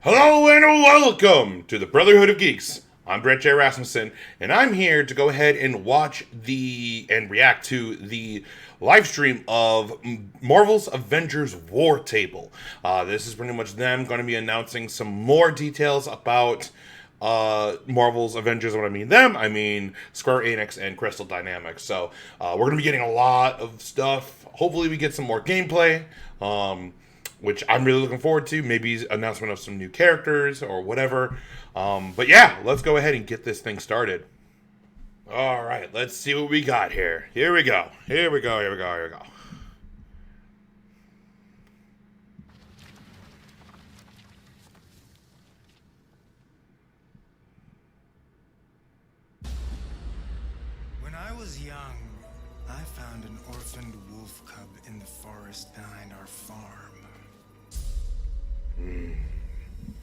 Hello and welcome to the Brotherhood of Geeks. I'm Brett J. Rasmussen, and I'm here to go ahead and watch and react to the live stream of Marvel's Avengers War Table. This is pretty much them going to be announcing some more details about Marvel's Avengers. When I mean them, I mean Square Enix and Crystal Dynamics. So we're going to be getting a lot of stuff. Hopefully we get some more gameplay. Which I'm really looking forward to. Maybe announcement of some new characters or whatever. But yeah, let's go ahead and get this thing started. All right, let's see what we got here. Here we go. Here we go. Here we go. Here we go. When I was young, I found an orphaned wolf cub in the forest behind our farm.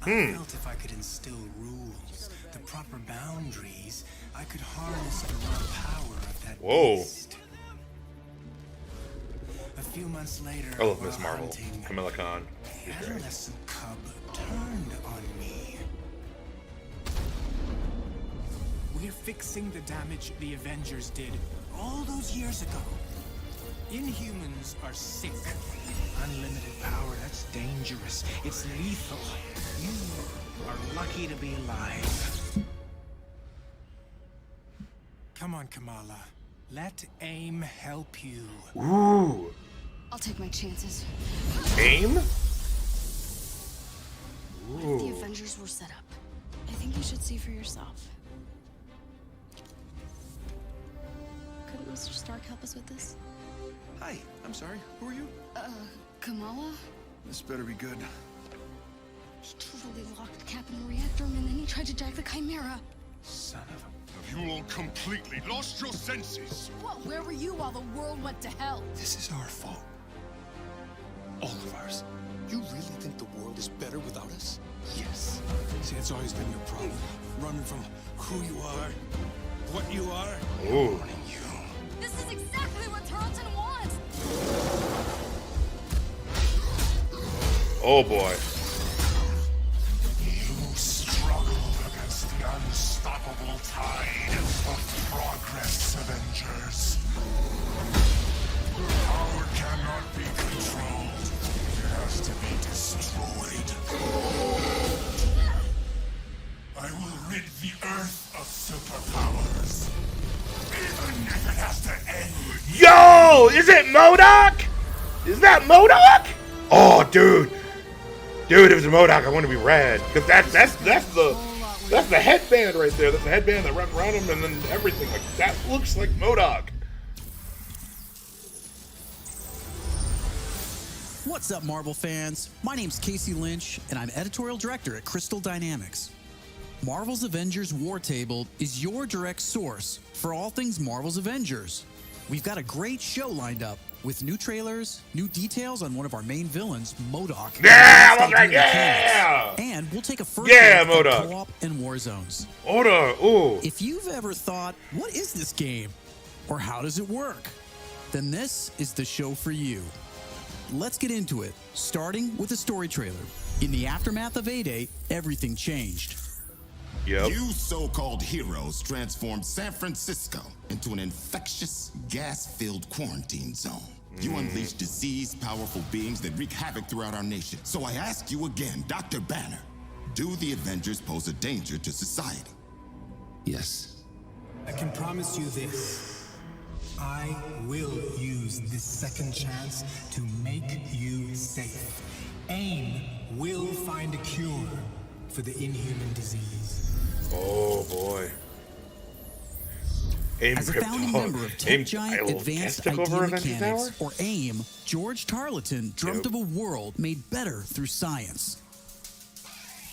I felt if I could instill rules, the proper boundaries, I could harness the raw power of that beast. A few months later, I love Miss Marvel. hunting, Kamala Khan. the adolescent cub turned on me. We're fixing the damage the Avengers did all those years ago. Inhumans are sick. Unlimited power, that's dangerous. It's lethal. You are lucky to be alive. Come on, Kamala. Let AIM help you. Ooh. I'll take my chances. AIM? The Avengers were set up. I think you should see for yourself. Couldn't Mr. Stark help us with this? Hi, I'm sorry. Who are you? Kamala? This better be good. He totally locked Cap in the reactor room and then he tried to jack the Chimera. Son of a... Have you all completely lost your senses? What? Where were you while the world went to hell? This is our fault. All of ours. You really think the world is better without us? Yes. See, it's always been your problem. Running from who you are, what you are, Ooh. running you. This is exactly what Tarleton wants! Oh boy. You struggle against the unstoppable tide of progress, Avengers. Power cannot be controlled. It has to be destroyed. I will rid the Earth of superpowers. Even if it has to end with Yo! Is it MODOK? Is that MODOK? Oh, dude. Dude, if it's MODOK, I want to be rad. Because that's the headband right there. That's the headband that runs around him and then everything. Like, that looks like MODOK. What's up, Marvel fans? My name's Casey Lynch, and I'm editorial director at Crystal Dynamics. Marvel's Avengers War Table is your direct source for all things Marvel's Avengers. We've got a great show lined up with new trailers, new details on one of our main villains, MODOK. Yeah, MODOK, yeah! And we'll take a first Yeah, look at MODOK. co-op and war zones. MODOK, ooh. If you've ever thought, what is this game? Or how does it work? Then this is the show for you. Let's get into it, starting with a story trailer. In the aftermath of A-Day, everything changed. Yep. You so-called heroes transformed San Francisco into an infectious, gas-filled quarantine zone. You unleashed diseased, powerful beings that wreak havoc throughout our nation. So I ask you again, Dr. Banner, do the Avengers pose a danger to society? Yes. I can promise you this. I will use this second chance to make you safe. AIM will find a cure for the inhuman disease. Oh boy. AIM As a founding member of tech giant Advanced Idea Mechanics, or AIM, George Tarleton dreamt of a world made better through science.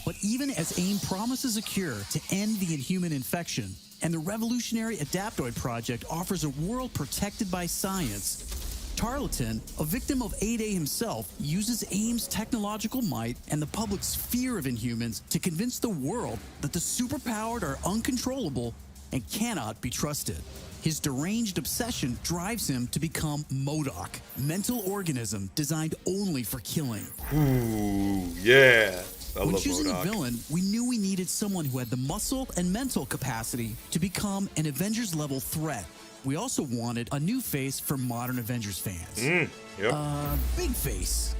But even as AIM promises a cure to end the inhuman infection, and the revolutionary Adaptoid Project offers a world protected by science, Tarleton, a victim of A-Day himself, uses AIM's technological might and the public's fear of Inhumans to convince the world that the superpowered are uncontrollable and cannot be trusted. His deranged obsession drives him to become MODOK, mental organism designed only for killing. Ooh, yeah. When choosing a villain, we knew we needed someone who had the muscle and mental capacity to become an Avengers-level threat. We also wanted a new face for modern Avengers fans. Big face.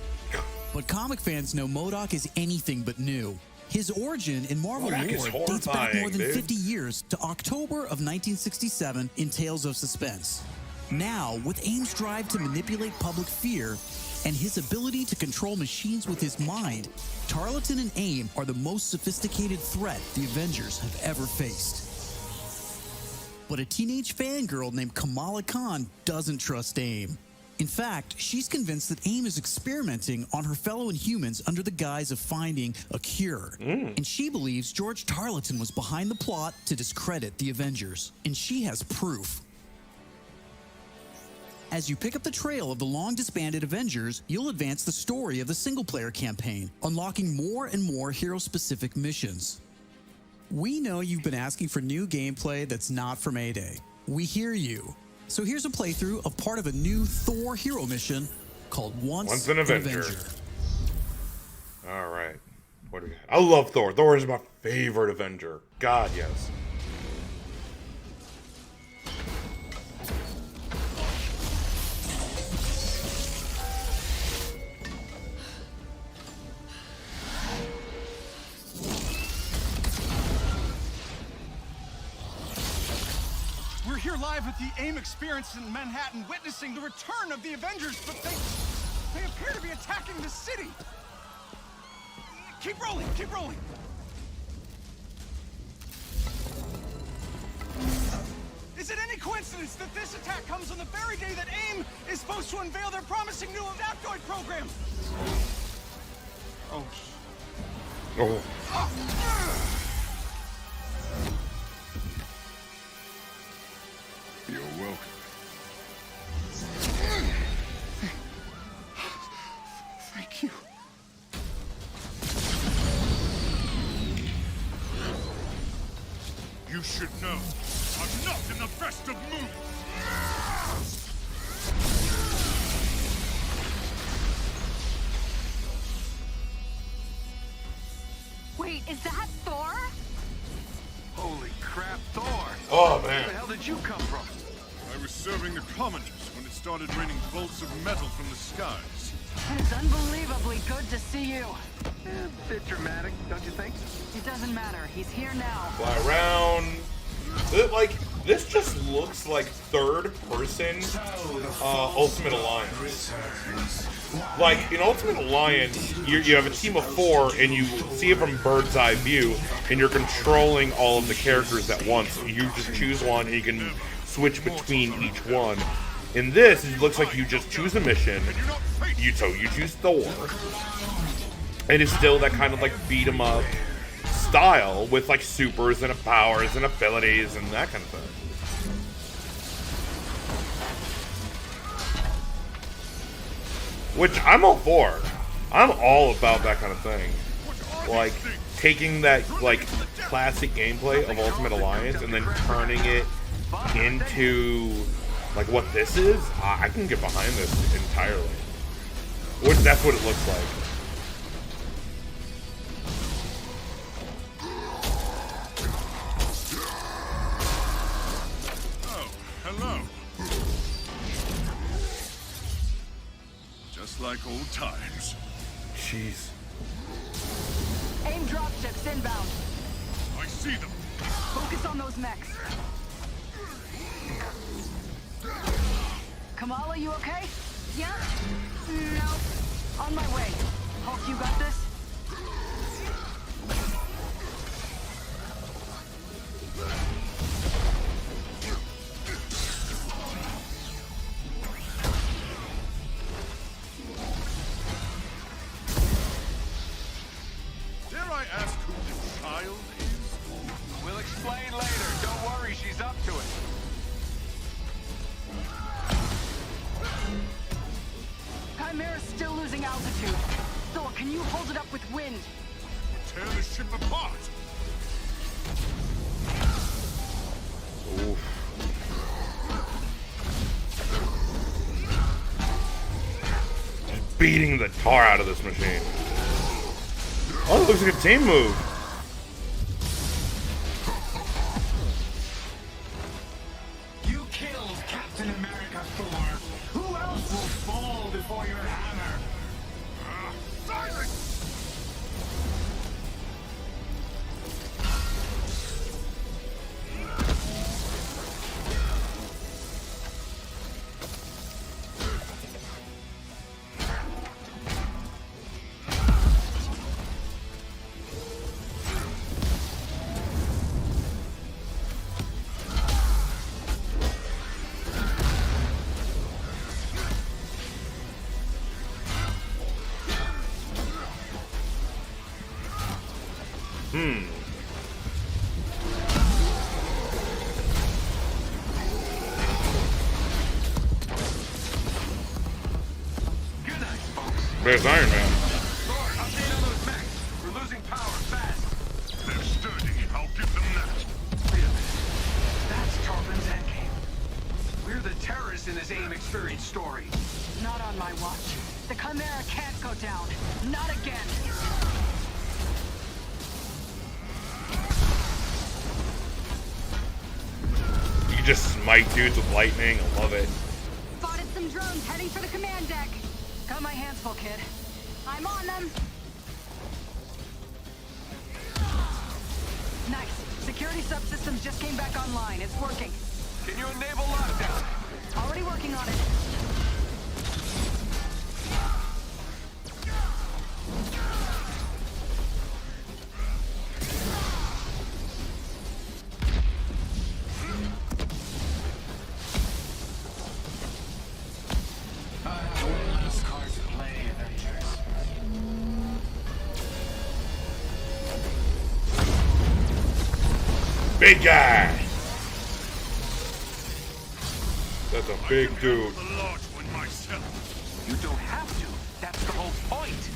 But comic fans know MODOK is anything but new. His origin in Marvel lore dates back more than 50 years to October of 1967 in Tales of Suspense. Now, with AIM's drive to manipulate public fear and his ability to control machines with his mind, Tarleton and AIM are the most sophisticated threat the Avengers have ever faced. But a teenage fangirl named Kamala Khan doesn't trust AIM. In fact, she's convinced that AIM is experimenting on her fellow Inhumans under the guise of finding a cure. And she believes George Tarleton was behind the plot to discredit the Avengers. And she has proof. As you pick up the trail of the long-disbanded Avengers, you'll advance the story of the single-player campaign, unlocking more and more hero-specific missions. We know you've been asking for new gameplay that's not from A-Day. We hear you. So here's a playthrough of part of a new Thor hero mission called Once an Avenger. All right. What do we got? I love Thor. Thor is my favorite Avenger. God, yes. We're here live at the AIM experience in Manhattan, witnessing the return of the Avengers, but they appear to be attacking the city. Keep rolling, keep rolling. Is it any coincidence that this attack comes on the very day that AIM is supposed to unveil their promising new adaptoid program? Oh. You're welcome. Thank you. You should know, I'm not in the best of moods. Wait, is that Thor? Holy crap, Thor! Oh, man. Where the hell did you come from? I was serving the commoners when it started raining bolts of metal from the skies. It's unbelievably good to see you. A bit dramatic, don't you think? It doesn't matter. He's here now. Fly around. This just looks like third-person Ultimate Alliance. Like, in Ultimate Alliance, you have a team of 4, and you see it from bird's eye view, and you're controlling all of the characters at once. You just choose one, and you can switch between each one. In this, it looks like you just choose a mission. You choose Thor, and it's still that kind of like beat 'em up style with like supers and powers and abilities and that kind of thing. Which I'm all for. I'm all about that kind of thing. Like taking that like classic gameplay of Ultimate Alliance and then turning it into like what this is. I can get behind this entirely. Which that's what it looks like. Hello. Just like old times. Jeez. AIM dropships inbound. I see them. Focus on those mechs. Kamala, you okay? Yeah? No. On my way. Hulk, you got this? Dare I ask who the child is? We'll explain later. Don't worry, she's up to it. Chimera's still losing altitude. Thor, can you hold it up with wind? Tear the ship apart. Oof. Just beating the tar out of this machine. Oh, it looks like a team move. You killed Captain America, Thor. Who else will fall before your hammer? Silence! Good night, folks. There's Iron Man. Thor, update on those mechs. We're losing power fast. They're sturdy. I'll give them that. Wait a minute. That's Tarleton's endgame. We're the terrorists in this AIM experience story. Not on my watch. The Chimera can't go down. Not again. You can just smite dudes with lightning. I love it. Spotted some drones heading for the command deck. Got my hands full, kid. I'm on them. Nice. Security subsystems just came back online. It's working. Can you enable lockdown? Already working on it. I have one last card to play, Avengers. Big guy. That's a big dude. The large one myself. You don't have to. That's the whole point.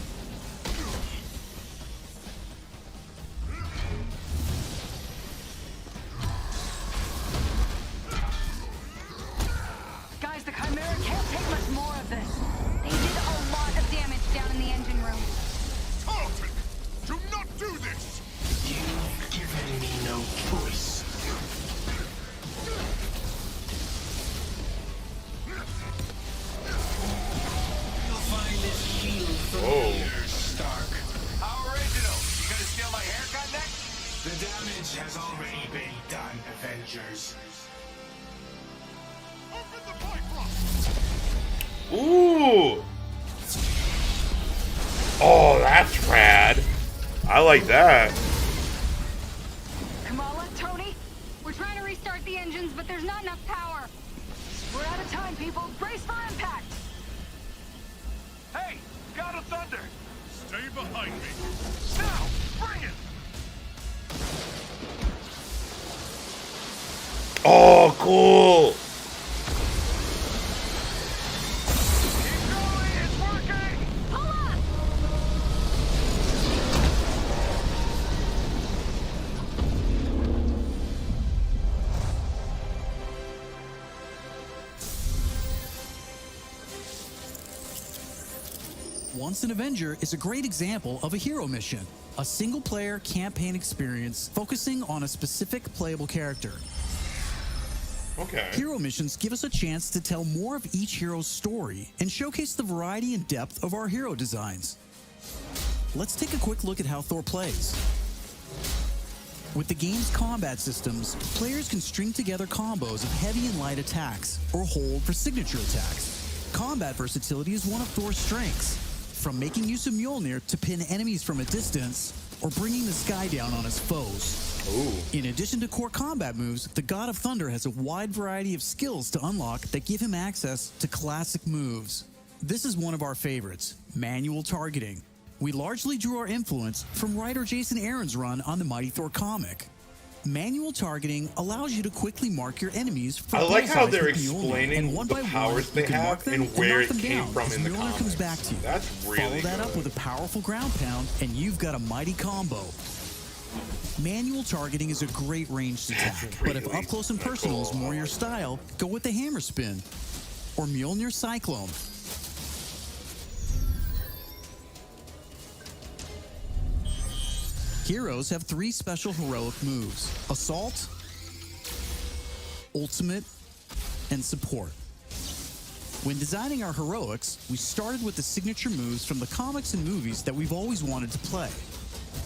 Guys, the Chimera can't take much more of this. They did a lot of damage down in the engine room. Tarleton, do not do this! You've given me no choice. You'll find this shield familiar, Stark. How original. You gonna steal my haircut next? The damage has already been done, Avengers. Open the pipe lock! Ooh. Oh, that's rad. I like that. Kamala, Tony, we're trying to restart the engines, but there's not enough power. We're out of time, people. Brace for impact. Hey, God of Thunder. Stay behind me. Now, bring it. Oh, cool. Keep going. It's working. Pull up! Once an Avenger is a great example of a hero mission, a single-player campaign experience focusing on a specific playable character. Okay. Hero missions give us a chance to tell more of each hero's story and showcase the variety and depth of our hero designs. Let's take a quick look at how Thor plays. With the game's combat systems, players can string together combos of heavy and light attacks, or hold for signature attacks. Combat versatility is one of Thor's strengths, from making use of Mjolnir to pin enemies from a distance, or bringing the sky down on his foes. Ooh. In addition to core combat moves, the God of Thunder has a wide variety of skills to unlock that give him access to classic moves. This is one of our favorites, manual targeting. We largely drew our influence from writer Jason Aaron's run on the Mighty Thor comic. Manual targeting allows you to quickly mark your enemies for I like how bullseyes they're with Mjolnir, explaining and one the by powers one, they you can mark have them and where knock it them came down from as in the Mjolnir comics. comes back to you. That's really Follow that up good. with a powerful ground pound, and you've got a mighty combo. Manual targeting is a great ranged attack, but if up close and personal is more your style, go with the hammer spin or Mjolnir Cyclone. Heroes have 3 special heroic moves: Assault, Ultimate, and Support. When designing our heroics, we started with the signature moves from the comics and movies that we've always wanted to play.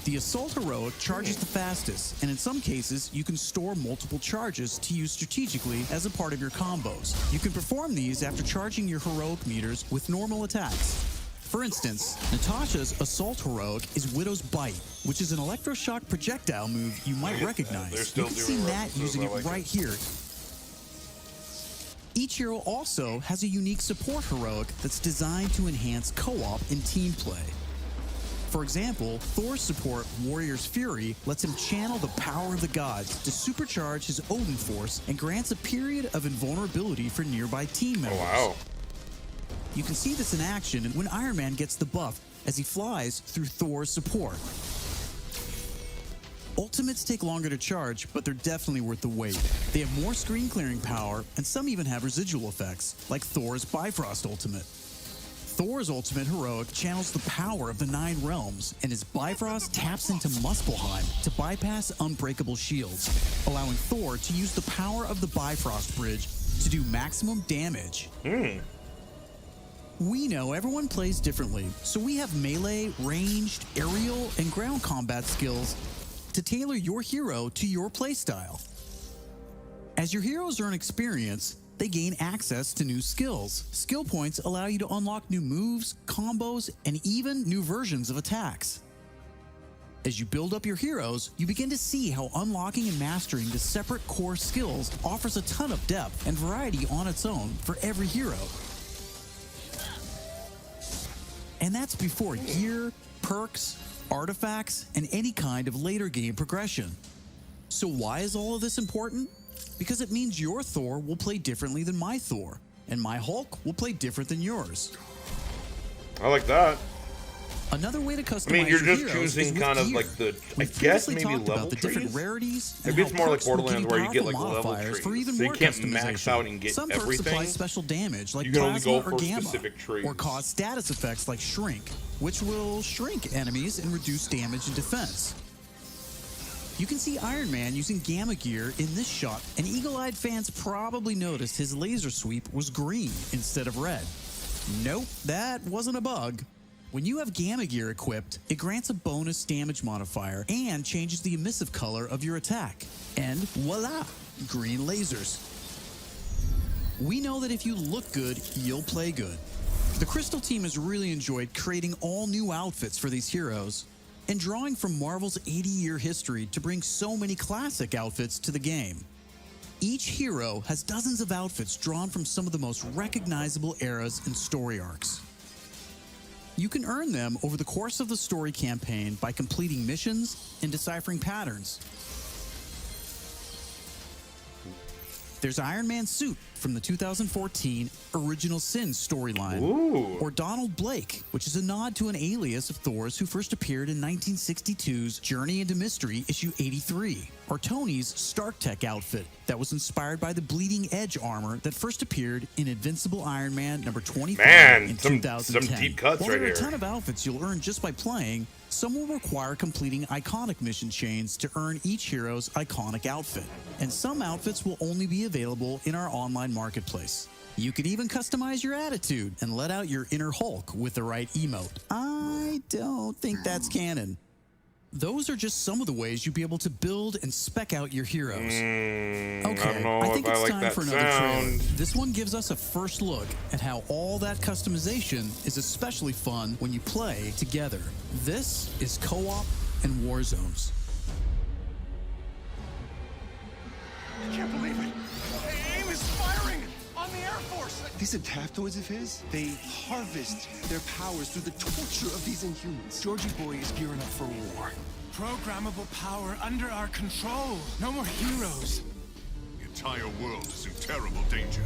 The Assault heroic charges the fastest, and in some cases, you can store multiple charges to use strategically as a part of your combos. You can perform these after charging your heroic meters with normal attacks. For instance, Natasha's Assault heroic is Widow's Bite, which is an electroshock projectile move you might recognize. You can see Nat using it right here. Each hero also has a unique support heroic that's designed to enhance co-op and team play. For example, Thor's support, Warrior's Fury, lets him channel the power of the gods to supercharge his Odin force and grants a period of invulnerability for nearby team members. Oh, wow. You can see this in action when Iron Man gets the buff as he flies through Thor's support. Ultimates take longer to charge, but they're definitely worth the wait. They have more screen clearing power, and some even have residual effects, like Thor's Bifrost Ultimate. Thor's Ultimate heroic channels the power of the 9 realms, and his Bifrost taps into Muspelheim to bypass unbreakable shields, allowing Thor to use the power of the Bifrost Bridge to do maximum damage. We know everyone plays differently, so we have melee, ranged, aerial, and ground combat skills to tailor your hero to your playstyle. As your heroes earn experience, they gain access to new skills. Skill points allow you to unlock new moves, combos, and even new versions of attacks. As you build up your heroes, you begin to see how unlocking and mastering the separate core skills offers a ton of depth and variety on its own for every hero. And that's before gear, perks, artifacts, and any kind of later game progression. So why is all of this important? Because it means your Thor will play differently than my Thor, and my Hulk will play different than yours. I like that. Another way to customize I mean, you're your just heroes choosing is kind with of gear. like the, I We've guess previously maybe talked level about the different trees? rarities. Maybe and it's how more like perks will give Borderlands you where you get like powerful level modifiers trees. for even So you more can't max customization. out and get Some perks apply everything. special damage like You can only plasma go or for gamma, specific trees. or cause status effects like shrink, which will shrink enemies and reduce damage and defense. You can see Iron Man using gamma gear in this shot, and eagle-eyed fans probably noticed his laser sweep was green instead of red. Nope, that wasn't a bug. When you have gamma gear equipped, it grants a bonus damage modifier and changes the emissive color of your attack. And voila, green lasers. We know that if you look good, you'll play good. The Crystal team has really enjoyed creating all new outfits for these heroes and drawing from Marvel's 80-year history to bring so many classic outfits to the game. Each hero has dozens of outfits drawn from some of the most recognizable eras and story arcs. You can earn them over the course of the story campaign by completing missions and deciphering patterns. There's Iron Man's suit from the 2014 Original Sin storyline. Or Donald Blake, which is a nod to an alias of Thor's who first appeared in 1962's Journey into Mystery issue 83. Or Tony's Stark Tech outfit that was inspired by the Bleeding Edge armor that first appeared in Invincible Iron Man number 25 in 2010. Some deep cuts While right there are here. a ton of outfits you'll earn just by playing, some will require completing iconic mission chains to earn each hero's iconic outfit. And some outfits will only be available in our online marketplace. You can even customize your attitude and let out your inner Hulk with the right emote. I don't think that's canon. Those are just some of the ways you'll be able to build and spec out your heroes. Okay, I think it's time for another trailer. This one gives us a first look at how all that customization is especially fun when you play together. This is Co-op and War Zones. I can't believe it. AIM is firing on the Air Force. These adaptoids of his, they harvest their powers through the torture of these Inhumans. Georgie Boy is gearing up for war. Programmable power under our control. No more heroes. The entire world is in terrible danger.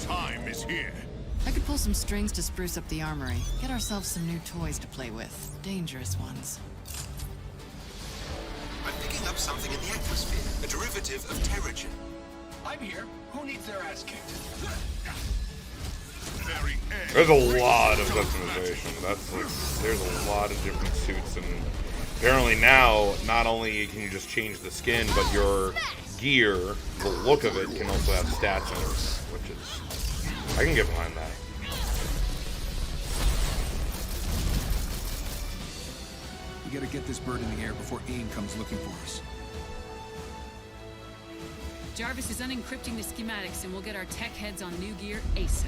Time is here. I could pull some strings to spruce up the armory. Get ourselves some new toys to play with. Dangerous ones. I'm picking up something in the atmosphere. A derivative of Terrigen. I'm here. Who needs their ass kicked? There's a lot of customization. There's a lot of different suits, and apparently now not only can you just change the skin, but your gear, the look of it, can also have stats in it, which is, I can get behind that. We gotta get this bird in the air before AIM comes looking for us. Jarvis is unencrypting the schematics, and we'll get our tech heads on new gear ASAP.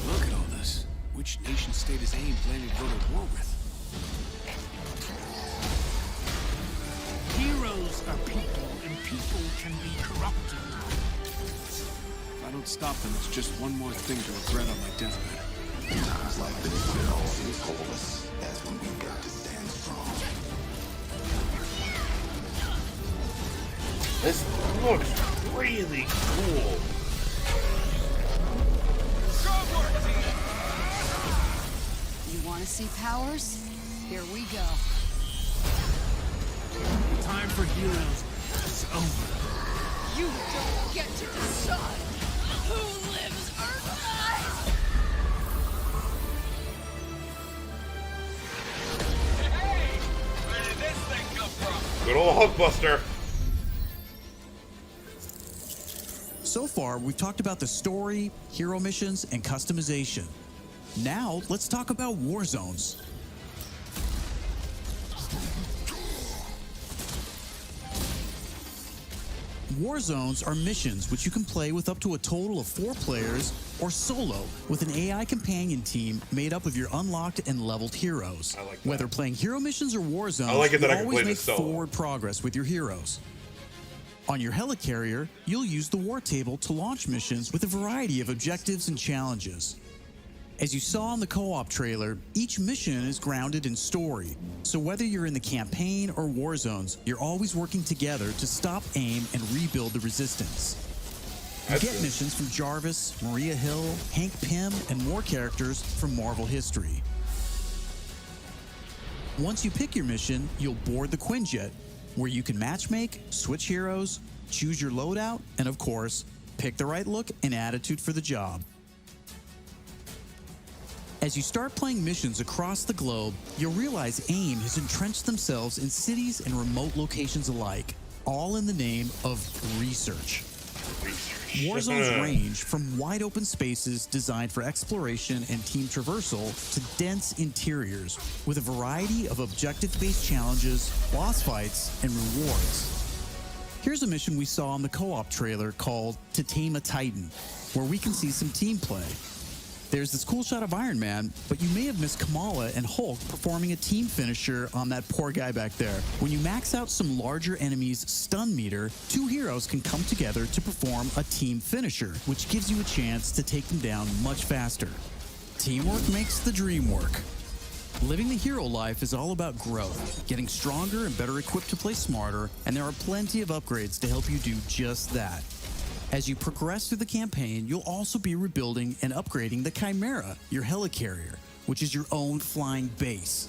Look at all this. Which nation state is AIM planning to go to war with? Heroes are people, and people can be corrupted. If I don't stop them, it's just one more thing to regret on my deathbed. Times like this, when all things hold us, that's when we've got to stand strong. This looks really cool. You want to see powers? Here we go. The time for heroes is over. You don't get to decide who lives or dies! Hey! Where did this thing come from? Good old Hulkbuster. So far, we've talked about the story, hero missions, and customization. Now, let's talk about war zones. War zones are missions which you can play with up to a total of 4 players or solo with an AI companion team made up of your unlocked and leveled heroes. I like that. Whether playing hero missions or war zones, I like it that you I can always play make this solo. forward progress with your heroes. On your helicarrier, you'll use the war table to launch missions with a variety of objectives and challenges. As you saw in the co-op trailer, each mission is grounded in story, so whether you're in the campaign or war zones, you're always working together to stop AIM and rebuild the resistance. You get missions from Jarvis, Maria Hill, Hank Pym, and more characters from Marvel history. Once you pick your mission, you'll board the Quinjet, where you can matchmake, switch heroes, choose your loadout, and of course, pick the right look and attitude for the job. As you start playing missions across the globe, you'll realize AIM has entrenched themselves in cities and remote locations alike, all in the name of research. War zones range from wide open spaces designed for exploration and team traversal to dense interiors with a variety of objective-based challenges, boss fights, and rewards. Here's a mission we saw in the co-op trailer called To Tame a Titan, where we can see some team play. There's this cool shot of Iron Man, but you may have missed Kamala and Hulk performing a team finisher on that poor guy back there. When you max out some larger enemies' stun meter, 2 heroes can come together to perform a team finisher, which gives you a chance to take them down much faster. Teamwork makes the dream work. Living the hero life is all about growth, getting stronger and better equipped to play smarter, and there are plenty of upgrades to help you do just that. As you progress through the campaign, you'll also be rebuilding and upgrading the Chimera, your helicarrier, which is your own flying base.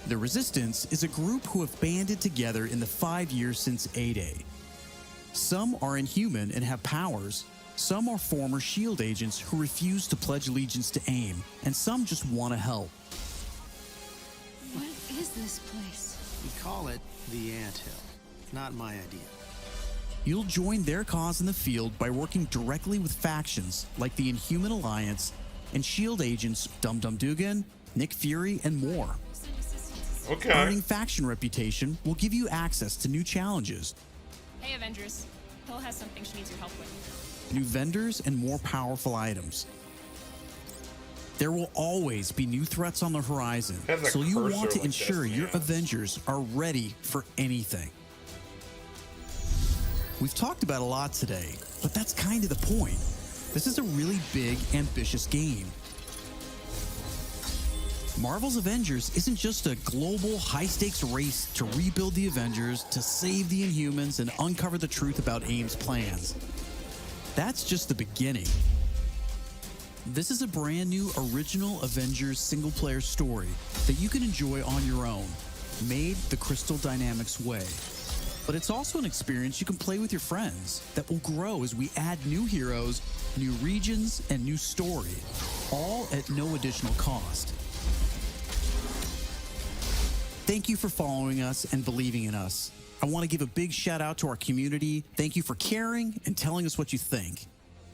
The Resistance is a group who have banded together in the 5 years since A-Day. Some are inhuman and have powers, some are former SHIELD agents who refuse to pledge allegiance to AIM, and some just want to help. What is this place? We call it the Anthill. Not my idea. You'll join their cause in the field by working directly with factions like the Inhuman Alliance and SHIELD agents Dum Dum Dugan, Nick Fury, and more. Okay. Earning faction reputation will give you access to new challenges, Hey, Avengers. Hill has something she needs your help with. new vendors, and more powerful items. There will always be new threats on the horizon, Has a so you cursor want to like ensure Destiny your has. Avengers are ready for anything. We've talked about a lot today, but that's kind of the point. This is a really big, ambitious game. Marvel's Avengers isn't just a global, high-stakes race to rebuild the Avengers, to save the Inhumans, and uncover the truth about AIM's plans. That's just the beginning. This is a brand new original Avengers single-player story that you can enjoy on your own, made the Crystal Dynamics way. But it's also an experience you can play with your friends that will grow as we add new heroes, new regions, and new story, all at no additional cost. Thank you for following us and believing in us. I want to give a big shout out to our community. Thank you for caring and telling us what you think.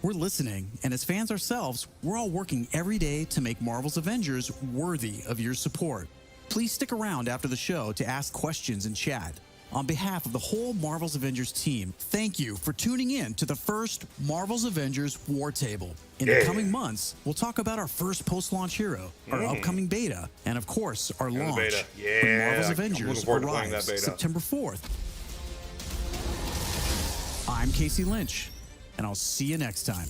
We're listening, and as fans ourselves, we're all working every day to make Marvel's Avengers worthy of your support. Please stick around after the show to ask questions and chat. On behalf of the whole Marvel's Avengers team, thank you for tuning in to the first Marvel's Avengers War Table. In the coming months, we'll talk about our first post-launch hero, our upcoming beta, and of course, our launch. When Marvel's Avengers arrives September 4th. I'm Casey Lynch, and I'll see you next time.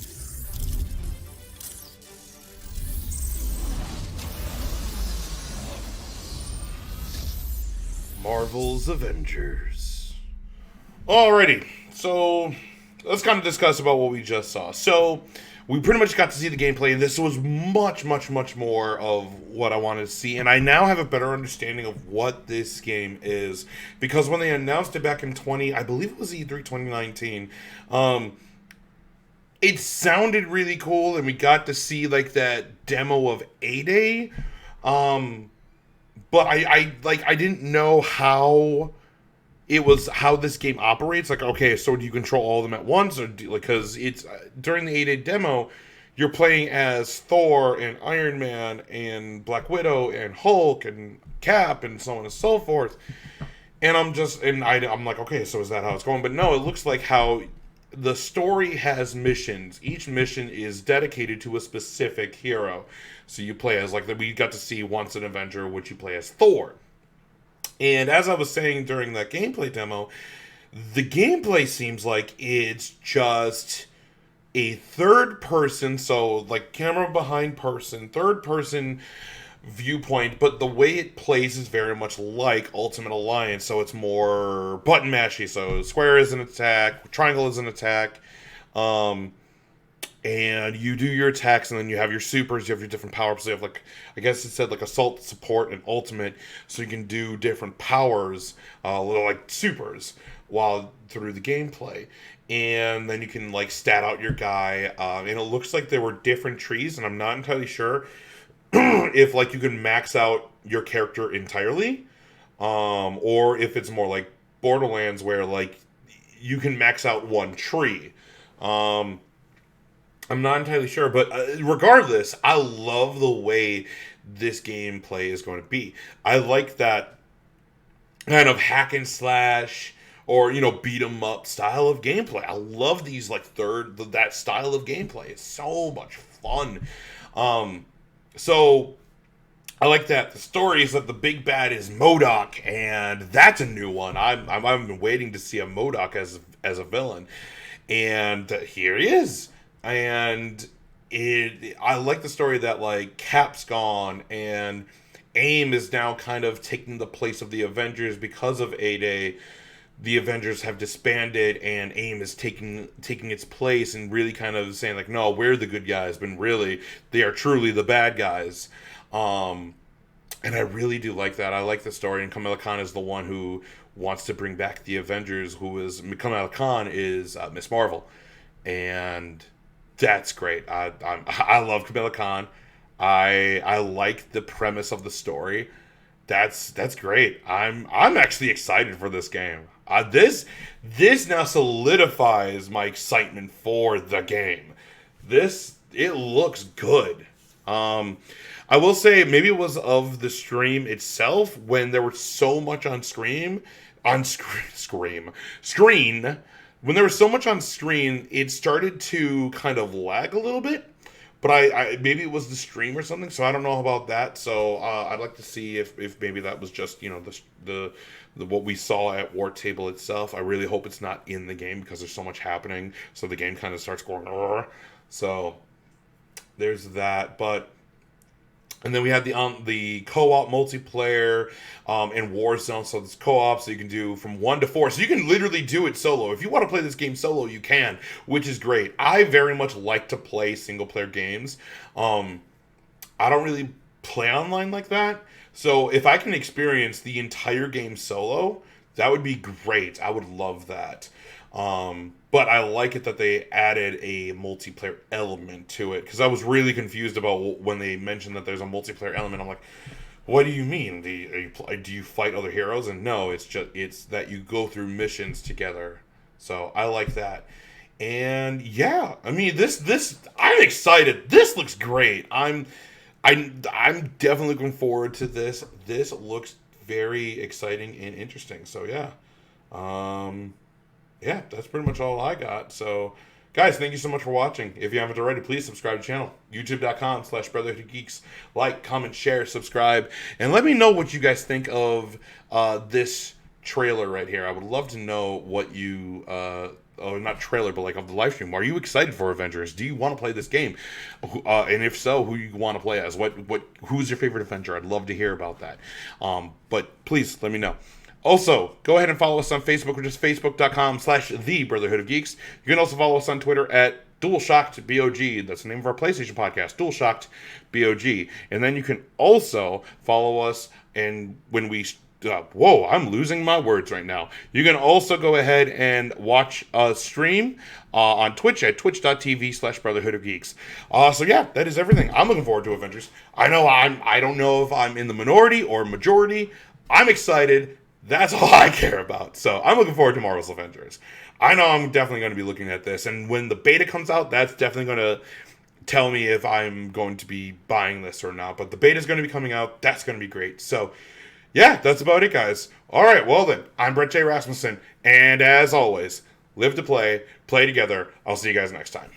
Marvel's Avengers. Alrighty, so let's kind of discuss about what we just saw. So we pretty much got to see the gameplay, and this was much more of what I wanted to see, and I now have a better understanding of what this game is, because when they announced it back in I believe it was E3 2019, it sounded really cool, and we got to see like that demo of A-Day, but I didn't know how this game operates. Like, okay, so do you control all of them at once, or because it's during the 8-day demo, you're playing as Thor and Iron Man and Black Widow and Hulk and Cap and so on and so forth. And I'm like, okay, so is that how it's going? But no, it looks like how the story has missions. Each mission is dedicated to a specific hero. So you play as, like, we got to see once an Avenger, which you play as Thor. And as I was saying during that gameplay demo, the gameplay seems like it's just a third person, so like camera behind person, third person viewpoint, but the way it plays is very much like Ultimate Alliance, so it's more button mashy. So square is an attack, triangle is an attack, and you do your attacks, and then you have your supers, you have your different power-ups. So you have, like, I guess it said, like, assault, support, and ultimate, so you can do different powers, like supers, while through the gameplay. And then you can, like, stat out your guy, and it looks like there were different trees, and I'm not entirely sure if, like, you can max out your character entirely, or if it's more like Borderlands, where, like, you can max out one tree. I'm not entirely sure, but regardless, I love the way this gameplay is going to be. I like that kind of hack and slash or, beat 'em up style of gameplay. I love these, like, that style of gameplay. It's so much fun. So I like that. The story is that the big bad is MODOK, and that's a new one. I've been waiting to see a MODOK as a villain, and here he is. And I like the story that, like, Cap's gone, and AIM is now kind of taking the place of the Avengers because of A-Day. The Avengers have disbanded, and AIM is taking its place and really kind of saying, like, no, we're the good guys, but really, they are truly the bad guys. And I really do like that. I like the story, and Kamala Khan is the one who wants to bring back the Avengers, Kamala Khan is Miss Marvel. And that's great. I love Kamala Khan. I like the premise of the story. That's great. I'm actually excited for this game. This now solidifies my excitement for the game. It looks good. I will say maybe it was of the stream itself when there was so much on screen. When there was so much on screen, it started to kind of lag a little bit. But I maybe it was the stream or something, so I don't know about that. So I'd like to see if maybe that was just the what we saw at War Table itself. I really hope it's not in the game because there's so much happening, so the game kind of starts going. So there's that. But And then we had the co-op multiplayer in Warzone. So it's co-op, so you can do from 1 to 4. So you can literally do it solo. If you want to play this game solo, you can, which is great. I very much like to play single-player games. I don't really play online like that. So if I can experience the entire game solo, that would be great. I would love that. But I like it that they added a multiplayer element to it, because I was really confused about when they mentioned that there's a multiplayer element. I'm like, what do you mean? Do you fight other heroes? And no, it's that you go through missions together. So I like that. And yeah, I mean this I'm excited. This looks great. I'm definitely looking forward to this. This looks very exciting and interesting. So yeah. Yeah, that's pretty much all I got. So, guys, thank you so much for watching. If you haven't already, please subscribe to the channel. YouTube.com/Brotherhood of Geeks. Like, comment, share, subscribe. And let me know what you guys think of this trailer right here. I would love to know what you... not trailer, but like of the live stream. Are you excited for Avengers? Do you want to play this game? And if so, who you want to play as? Who's your favorite Avenger? I'd love to hear about that. But please let me know. Also, go ahead and follow us on Facebook, which is facebook.com/The Brotherhood of Geeks. You can also follow us on Twitter at DualShockedBOG. That's the name of our PlayStation podcast, DualShockedBOG. And then you can also follow us, and when we... whoa, I'm losing my words right now. You can also go ahead and watch us stream on Twitch at twitch.tv/Brotherhood of Geeks. So yeah, that is everything. I'm looking forward to Avengers. I don't know if I'm in the minority or majority. I'm excited. That's all I care about. So I'm looking forward to Marvel's Avengers. I know I'm definitely going to be looking at this. And when the beta comes out, that's definitely going to tell me if I'm going to be buying this or not. But the beta is going to be coming out. That's going to be great. So yeah, that's about it, guys. All right, well then, I'm Brett J. Rasmussen. And as always, live to play, play together. I'll see you guys next time.